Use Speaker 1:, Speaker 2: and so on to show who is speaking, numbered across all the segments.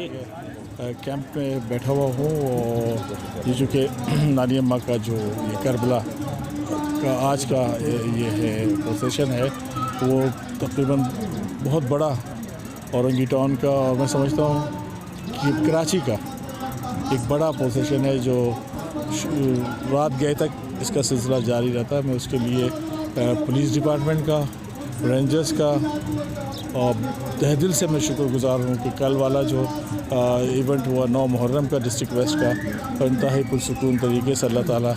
Speaker 1: Camp में बैठा हुआ हूँ और ये जो कि नानी अम्मा का जो ये करबला का आज का ये है प्रोसेशन है वो तकरीबन बहुत बड़ा औरंगी टाउन का और मैं समझता हूँ कि कराची का एक बड़ा प्रोसेशन है जो रात गए तक इसका सिलसिला जारी रहता है। मैं उसके लिए पुलिस डिपार्टमेंट का, रेंजर्स का और तहे दिल से मैं शुक्रगुजार हूँ कि कल वाला जो इवेंट हुआ 9 मुहर्रम का डिस्ट्रिक्ट वेस्ट का इंतहाई पुरसुकून तरीके से अल्लाह ताला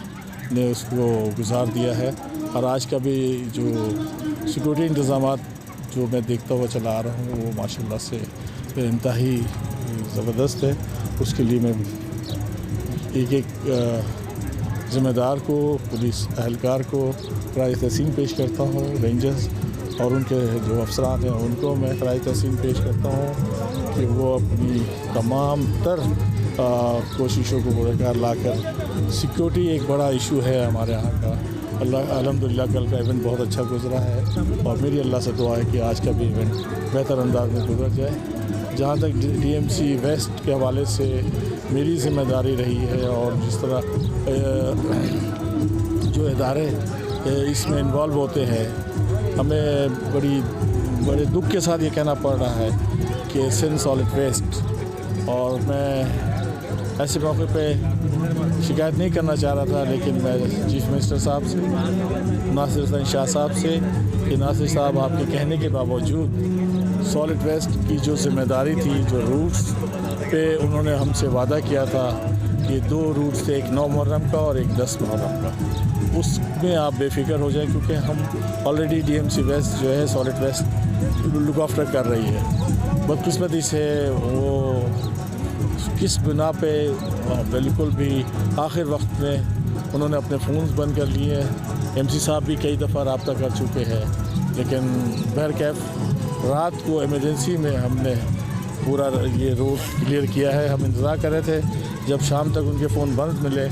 Speaker 1: ने उसको गुजार दिया है। और आज का भी जो सिक्योरिटी इंतज़ामात जो मैं देखता हुआ चला आ रहा हूँ वो माशाल्लाह से इंतहाई ज़बरदस्त है। उसके लिए मैं एक ज़िम्मेदार को, पुलिस अहलकार को खराज तहसीन पेश करता हूँ। रेंजर्स और उनके जो अफसरान हैं उनको मैं खराज तहसीन पेश करता हूँ कि वो अपनी तमाम तर कोशिशों को बुरकार लाकर सिक्योरिटी एक बड़ा इशू है हमारे यहाँ का। अल्हम्दुलिल्लाह कल का इवेंट बहुत अच्छा गुजरा है और मेरी अल्लाह से दुआ है कि आज का भी इवेंट बेहतर अंदाज में गुजर जाए। जहाँ तक डीएमसी वेस्ट के हवाले से मेरी ज़िम्मेदारी रही है और जिस तरह जो इदारे इसमें इन्वॉल्व होते हैं, हमें बड़े दुख के साथ ये कहना पड़ रहा है कि सिंध सॉलिड वेस्ट, और मैं ऐसे मौके पे शिकायत नहीं करना चाह रहा था, लेकिन मैं चीफ मिनिस्टर साहब से, नासिर हुसैन शाह साहब से कि नासिर साहब आपके कहने के बावजूद सॉलिड वेस्ट की जो ज़िम्मेदारी थी, जो रूट्स पे उन्होंने हमसे वादा किया था कि 2 रूट्स थे, एक 9 मुहर्रम का और एक 10 मुहर्रम का, उसमें आप बेफिक्र हो जाए क्योंकि हम ऑलरेडी डीएमसी वेस्ट जो है सॉलिड वेस्ट लुक आफ्टर कर रही है। बदकिस्मती से वो किस बिना पे बिल्कुल भी आखिर वक्त में उन्होंने अपने फ़ोन्स बंद कर लिए हैं। एमसी साहब भी कई दफ़ा रब्ता कर चुके हैं, लेकिन बहरकैफ रात को इमरजेंसी में हमने पूरा ये रोड क्लियर किया है। हम इंतज़ार कर रहे थे जब शाम तक उनके फ़ोन बंद मिले,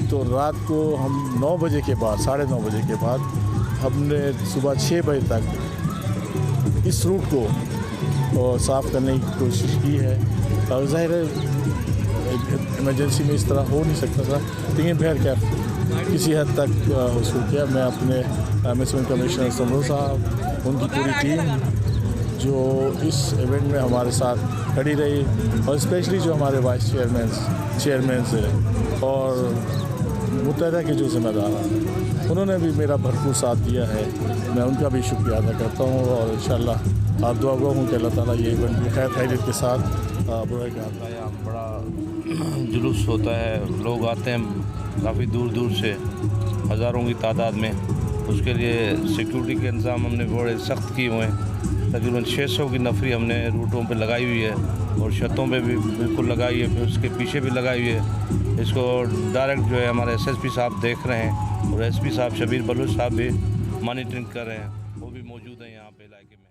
Speaker 1: तो रात को हम 9 बजे के बाद, 9:30 बजे के बाद हमने सुबह 6 बजे तक इस रूट को साफ़ करने की कोशिश की है। ज़ाहिर है इमरजेंसी में इस तरह हो नहीं सकता था, लेकिन बहरकैफ किसी हद तक उसको किया। मैं अपने म्यूनसिपल कमिश्नर समरो साहब, उनकी पूरी टीम जो इस इवेंट में हमारे साथ खड़ी रही, और स्पेशली जो हमारे वाइस चेयरमैन से और मुत्तहदा के जो ज़िम्मेदार हैं, उन्होंने भी मेरा भरपूर साथ दिया है। मैं उनका भी शुक्रिया अदा करता हूँ और इंशाअल्लाह आप दुआ गो हूँ कि अल्लाह ताला ये इवेंट भी खैर खैरियत के साथ बुरा करता है।
Speaker 2: यहाँ बड़ा जुलूस होता है, लोग आते हैं काफ़ी दूर दूर से, हज़ारों की तादाद में। उसके लिए सिक्योरिटी के इंतज़ाम हमने बड़े सख्त किए हुए हैं। तकरीबन 600 की नफरी हमने रूटों पे लगाई हुई है और छतों पे भी बिल्कुल लगाई है, फिर उसके पीछे भी लगाई हुई है। इसको डायरेक्ट जो है हमारे एसएसपी साहब देख रहे हैं और एसपी साहब शबीर बलूच साहब भी मॉनिटरिंग कर रहे हैं, वो भी मौजूद हैं यहाँ पे इलाके में।